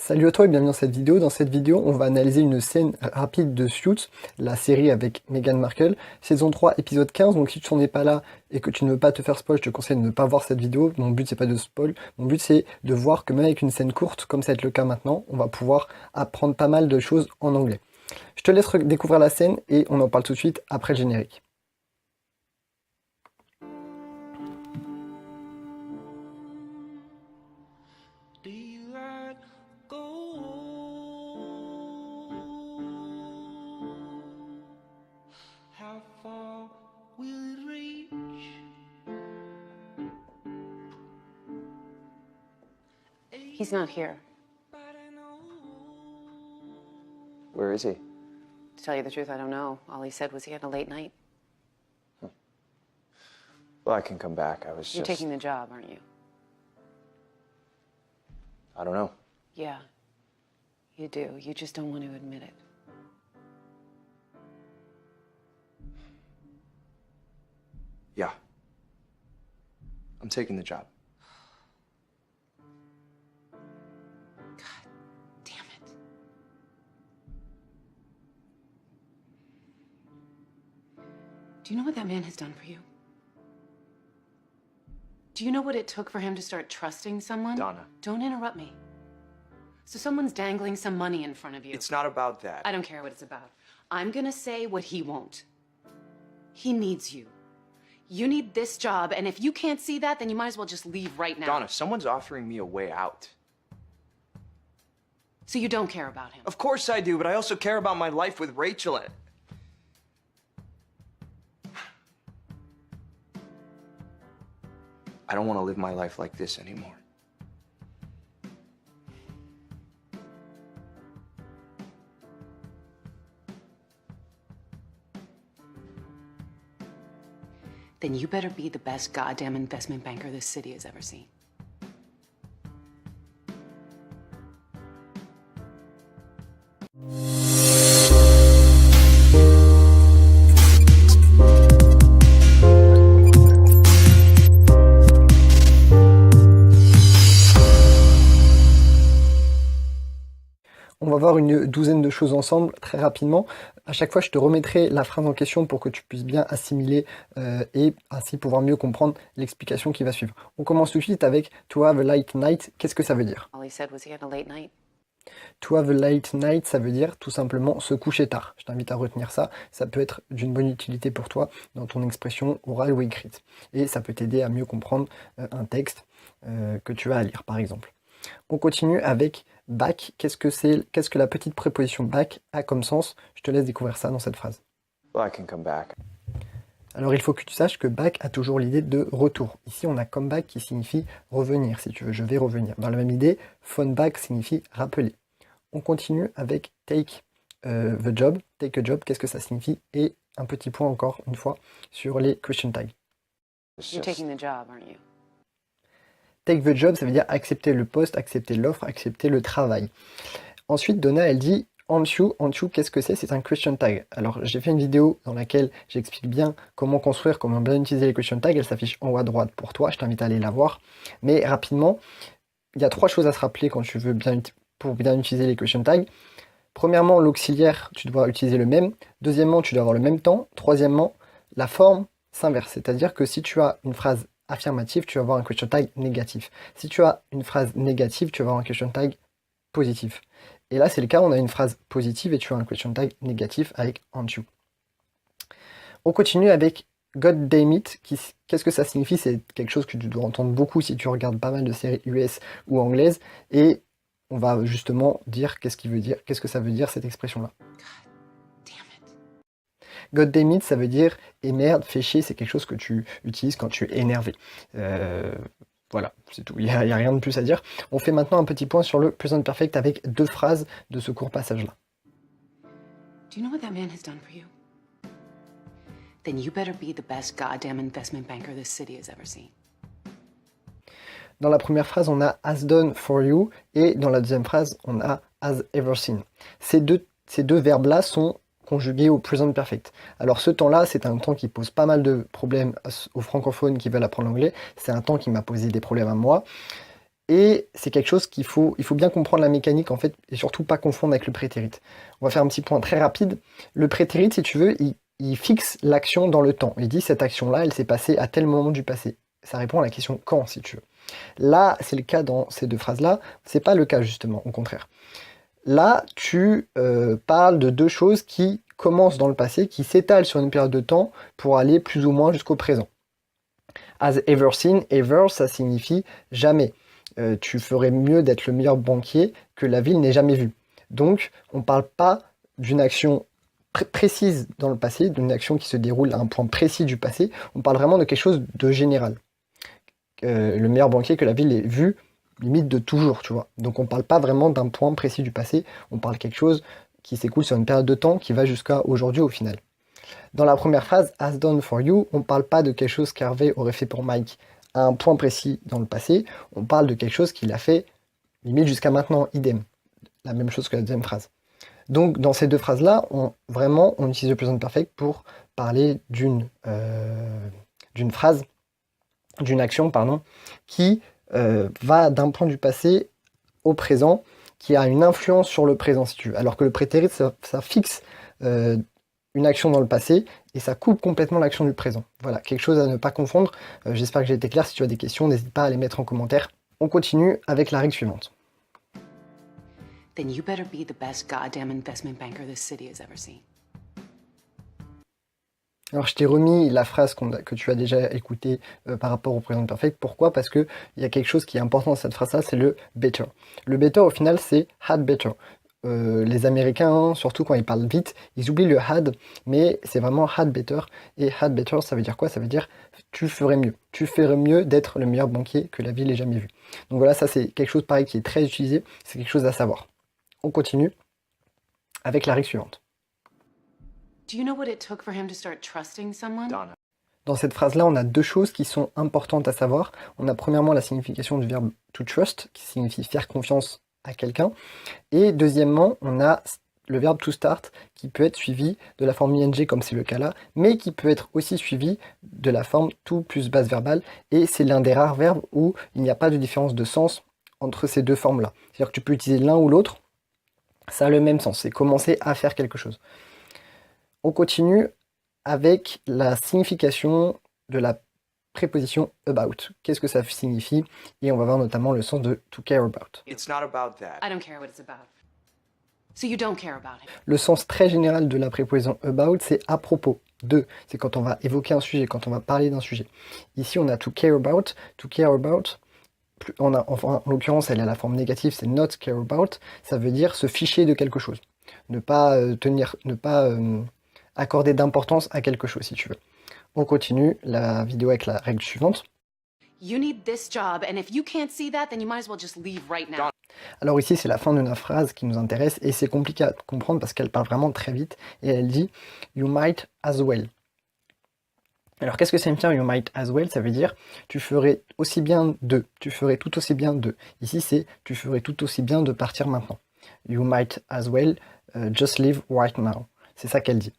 Salut à toi et bienvenue dans cette vidéo. Dans cette vidéo, on va analyser une scène rapide de Suits, la série avec Meghan Markle, saison 3, épisode 15. Donc si tu n'en es pas là et que tu ne veux pas te faire spoil, je te conseille de ne pas voir cette vidéo. Mon but, c'est pas de spoil. Mon but, c'est de voir que même avec une scène courte, comme ça va être le cas maintenant, on va pouvoir apprendre pas mal de choses en anglais. Je te laisse découvrir la scène et on en parle tout de suite après le générique. He's not here. Where is he? To tell you the truth, I don't know. All he said was he had a late night. Well, I can come back. You're taking the job, aren't you? I don't know. Yeah, you do. You just don't want to admit it. Yeah. I'm taking the job. Damn it. Do you know what that man has done for you? Do you know what it took for him to start trusting someone? Donna. Don't interrupt me. So someone's dangling some money in front of you. It's not about that. I don't care what it's about. I'm gonna say what he won't. He needs you. You need this job, and if you can't see that, then you might as well just leave right now. Donna, someone's offering me a way out. So you don't care about him? Of course I do, but I also care about my life with Rachel. I don't want to live my life like this anymore. Then you better be the best goddamn investment banker this city has ever seen. On va voir une douzaine de choses ensemble très rapidement. À chaque fois, je te remettrai la phrase en question pour que tu puisses bien assimiler et ainsi pouvoir mieux comprendre l'explication qui va suivre. On commence tout de suite avec « to have a late night ». Qu'est-ce que ça veut dire? All he said was he had a late night. To have a late night, ça veut dire tout simplement se coucher tard. Je t'invite à retenir ça. Ça peut être d'une bonne utilité pour toi dans ton expression orale ou écrite. Et ça peut t'aider à mieux comprendre un texte que tu as à lire, par exemple. On continue avec back. Qu'est-ce que la petite préposition back a comme sens? Je te laisse découvrir ça dans cette phrase. Well, I can come back. Alors il faut que tu saches que back a toujours l'idée de retour. Ici on a come back qui signifie revenir, si tu veux, je vais revenir. Dans la même idée, phone back signifie rappeler. On continue avec take the job. Take a job, qu'est-ce que ça signifie? Et un petit point encore une fois sur les question tags. You're taking the job, aren't you? Take the job, ça veut dire accepter le poste, accepter l'offre, accepter le travail. Ensuite, Donna, elle dit aren't you. Aren't you, qu'est-ce que c'est? C'est un question tag. Alors, j'ai fait une vidéo dans laquelle j'explique bien comment construire, comment bien utiliser les question tags. Elle s'affiche en haut à droite pour toi. Je t'invite à aller la voir. Mais rapidement, il y a trois choses à se rappeler quand tu veux pour bien utiliser les question tags. Premièrement, l'auxiliaire, tu dois utiliser le même. Deuxièmement, tu dois avoir le même temps. Troisièmement, la forme s'inverse. C'est-à-dire que si tu as une phrase affirmative, tu vas avoir un question tag négatif. Si tu as une phrase négative, tu vas avoir un question tag positif. Et là, c'est le cas, on a une phrase positive et tu as un question tag négatif avec aren't you. On continue avec God damn it. Qu'est-ce que ça signifie? C'est quelque chose que tu dois entendre beaucoup si tu regardes pas mal de séries US ou anglaises. Et on va justement dire qu'est-ce que ça veut dire cette expression-là. God damn it, ça veut dire « et merde, fais chier », c'est quelque chose que tu utilises quand tu es énervé. Voilà, c'est tout, il n'y a rien de plus à dire. On fait maintenant un petit point sur le present perfect avec deux phrases de ce court passage-là. Do you know what that man has done for you? Then you better be the best goddamn investment banker this city has ever seen. Dans la première phrase, on a « has done for you » et dans la deuxième phrase, on a « has ever seen ». Ces deux verbes-là sont conjugué au present perfect. Alors ce temps-là, c'est un temps qui pose pas mal de problèmes aux francophones qui veulent apprendre l'anglais. C'est un temps qui m'a posé des problèmes à moi. Et c'est quelque chose il faut bien comprendre la mécanique en fait, et surtout pas confondre avec le prétérit. On va faire un petit point très rapide. Le prétérit, si tu veux, il fixe l'action dans le temps. Il dit cette action-là, elle s'est passée à tel moment du passé. Ça répond à la question quand, si tu veux. Là, c'est le cas dans ces deux phrases-là. C'est pas le cas justement, au contraire. Là, tu parles de deux choses qui commencent dans le passé, qui s'étalent sur une période de temps pour aller plus ou moins jusqu'au présent. As ever seen, ever, ça signifie jamais. Tu ferais mieux d'être le meilleur banquier que la ville n'ait jamais vu. Donc, on ne parle pas d'une action précise dans le passé, d'une action qui se déroule à un point précis du passé. On parle vraiment de quelque chose de général. Le meilleur banquier que la ville ait vu, limite de toujours, tu vois. Donc, on ne parle pas vraiment d'un point précis du passé. On parle de quelque chose qui s'écoule sur une période de temps qui va jusqu'à aujourd'hui au final. Dans la première phrase, as done for you, on ne parle pas de quelque chose qu'Harvey aurait fait pour Mike à un point précis dans le passé, on parle de quelque chose qu'il a fait limite jusqu'à maintenant, idem. La même chose que la deuxième phrase. Donc dans ces deux phrases-là, on utilise le present perfect pour parler d'une action, qui va d'un point du passé au présent, qui a une influence sur le présent, si tu veux. Alors que le prétérit, ça fixe une action dans le passé et ça coupe complètement l'action du présent. Voilà, quelque chose à ne pas confondre. J'espère que j'ai été clair. Si tu as des questions, n'hésite pas à les mettre en commentaire. On continue avec la règle suivante. Then you better be the best goddamn investment banker this city has ever seen. Alors je t'ai remis la phrase que tu as déjà écoutée par rapport au présent perfect. Pourquoi? Parce qu'il y a quelque chose qui est important dans cette phrase-là, c'est le better. Le better au final c'est had better. Les Américains, surtout quand ils parlent vite, ils oublient le had, mais c'est vraiment had better. Et had better, ça veut dire quoi? Ça veut dire tu ferais mieux. Tu ferais mieux d'être le meilleur banquier que la ville ait jamais vu. Donc voilà, ça c'est quelque chose pareil qui est très utilisé, c'est quelque chose à savoir. On continue avec la règle suivante. Do you know what it took for him to start trusting someone? Donna. Dans cette phrase-là, on a deux choses qui sont importantes à savoir. On a premièrement la signification du verbe to trust, qui signifie faire confiance à quelqu'un. Et deuxièmement, on a le verbe to start, qui peut être suivi de la forme ing, comme c'est le cas là, mais qui peut être aussi suivi de la forme to plus base verbale. Et c'est l'un des rares verbes où il n'y a pas de différence de sens entre ces deux formes-là. C'est-à-dire que tu peux utiliser l'un ou l'autre, ça a le même sens, c'est commencer à faire quelque chose. On continue avec la signification de la préposition about. Qu'est-ce que ça signifie? Et on va voir notamment le sens de to care about. It's not about that. I don't care what it's about. So you don't care about it. Le sens très général de la préposition about, c'est à propos de. C'est quand on va évoquer un sujet, quand on va parler d'un sujet. Ici, on a to care about. To care about, en l'occurrence, elle a la forme négative, c'est not care about. Ça veut dire se ficher de quelque chose. Ne pas accorder d'importance à quelque chose, si tu veux. On continue la vidéo avec la règle suivante. You need this job, and if you can't see that, then you might as well just leave right now. Alors ici, c'est la fin de la phrase qui nous intéresse, et c'est compliqué à comprendre parce qu'elle parle vraiment très vite, et elle dit « You might as well ». Alors qu'est-ce que ça veut dire « You might as well » Ça veut dire « tu ferais aussi bien de », tu ferais tout aussi bien de. Ici, c'est « tu ferais tout aussi bien de partir maintenant ». You might as well just leave right now. C'est ça qu'elle dit.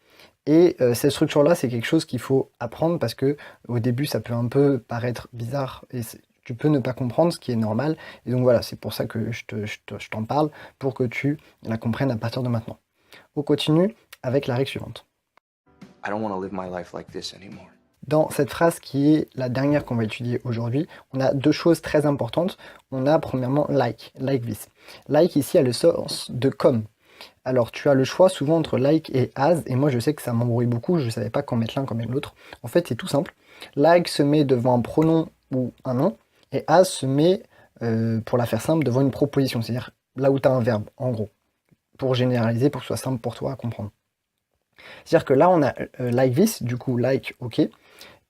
Et cette structure-là, c'est quelque chose qu'il faut apprendre parce que au début, ça peut un peu paraître bizarre et tu peux ne pas comprendre, ce qui est normal. Et donc voilà, c'est pour ça que je t'en parle, pour que tu la comprennes à partir de maintenant. On continue avec la règle suivante. I don't want to live my life like this anymore. Dans cette phrase qui est la dernière qu'on va étudier aujourd'hui, on a deux choses très importantes. On a premièrement like this. Like ici a le sens de comme. Alors tu as le choix souvent entre like et as, et moi je sais que ça m'embrouille beaucoup, je ne savais pas quand mettre l'un, quand mettre l'autre. En fait c'est tout simple. Like se met devant un pronom ou un nom, et as se met, pour la faire simple, devant une proposition, c'est-à-dire là où tu as un verbe, en gros, pour généraliser, pour que ce soit simple pour toi à comprendre. C'est-à-dire que là on a like this, du coup like, ok,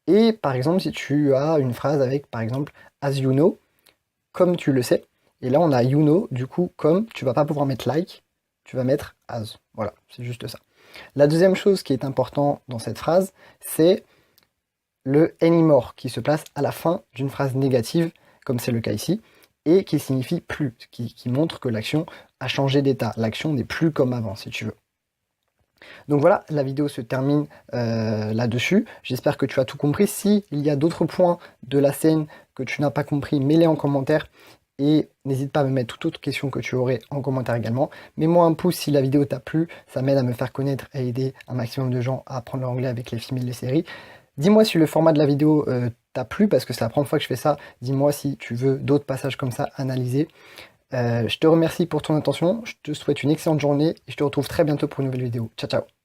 et par exemple si tu as une phrase avec par exemple as you know, comme tu le sais, et là on a you know, du coup comme tu vas pas pouvoir mettre like, tu vas mettre as. Voilà, c'est juste ça. La deuxième chose qui est importante dans cette phrase, c'est le anymore qui se place à la fin d'une phrase négative, comme c'est le cas ici, et qui signifie plus, qui montre que l'action a changé d'état. L'action n'est plus comme avant, si tu veux. Donc voilà, la vidéo se termine là-dessus. J'espère que tu as tout compris. S'il y a d'autres points de la scène que tu n'as pas compris, mets-les en commentaire. Et n'hésite pas à me mettre toute autre question que tu aurais en commentaire également. Mets-moi un pouce si la vidéo t'a plu, ça m'aide à me faire connaître et aider un maximum de gens à apprendre l'anglais avec les films et les séries. Dis-moi si le format de la vidéo t'a plu, parce que c'est la première fois que je fais ça. Dis-moi si tu veux d'autres passages comme ça analysés. Je te remercie pour ton attention, je te souhaite une excellente journée et je te retrouve très bientôt pour une nouvelle vidéo. Ciao ciao.